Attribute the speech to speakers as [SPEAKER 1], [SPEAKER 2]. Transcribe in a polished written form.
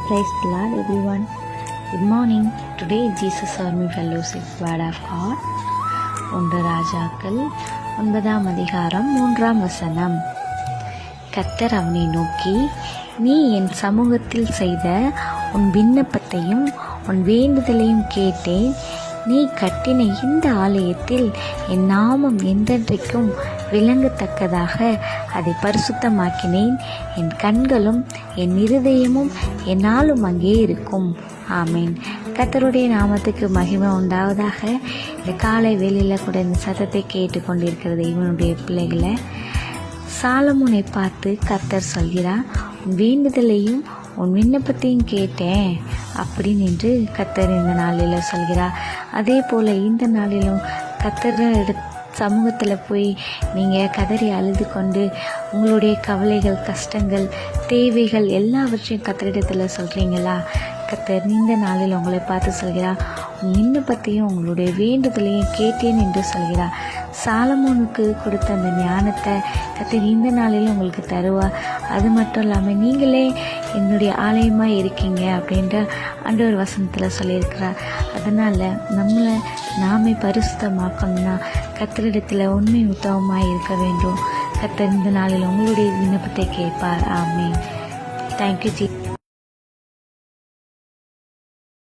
[SPEAKER 1] Praise the Lord everyone. Good morning. Today Jesus Army Fellowship Word of God. 1 ராஜாக்கள் 9ஆம் அதிகாரம் 3ஆம் வசனம். கர்த்தர் அவனை நோக்கி, நீ என் சமூகத்தில் செய்த உன் விண்ணப்பத்தையும் உன் வேண்டுதலையும் கேட்டேன். நீ கட்டின இந்த ஆலயத்தில் என் நாமம் என்றென்றைக்கும் விளங்கத்தக்கதாக அதை பரிசுத்தமாக்கினேன். என் கண்களும் என் இருதயமும் என்னாலும் அங்கே இருக்கும். ஆமேன். கர்த்தருடைய நாமத்துக்கு மகிமை உண்டாவதாக. இந்த காலை வேளையில் கூட இந்த சத்தத்தை கேட்டுக்கொண்டிருக்கிறது இவனுடைய பிள்ளைகளை சாலமோனை பார்த்து கர்த்தர் சொல்கிறார், உன் வேண்டுதலையும் உன் விண்ணப்பத்தையும் கேட்டேன் அப்படின்னு என்று கர்த்தர் இந்த நாளில் சொல்கிறார். அதே போல் இந்த நாளிலும் கர்த்தர் சமூகத்தில் போய் நீங்கள் கதறி அழுது கொண்டு உங்களுடைய கவலைகள், கஷ்டங்கள், தேவைகள் எல்லாவற்றையும் கர்த்தரிடத்தில் சொல்கிறீங்களா? கர்த்தர் இந்த நாளில் உங்களை பார்த்து சொல்கிறார், உன் விண்ணப்பத்தையும் உங்களுடைய வேண்டுதலையும் கேட்டேன் என்று சொல்கிறார். சாலமோனுக்கு கொடுத்த அந்த ஞானத்தை கர்த்தர் இந்த நாளில் உங்களுக்கு தருவார். அது மட்டும் இல்லாமல் நீங்களே என்னுடைய ஆலயமாக இருக்கீங்க அப்படின்ற ஆண்டவர் வசனத்தில் சொல்லியிருக்கிறார். அதனால் நாமே பரிசுத்தமாக்கணும்னா கர்த்தரிடத்தில் உண்மை உத்தமமாக இருக்க வேண்டும். கர்த்தர் இந்த நாளில் உங்களுடைய விண்ணப்பத்தை கேட்பார். ஆமென். Thank you G.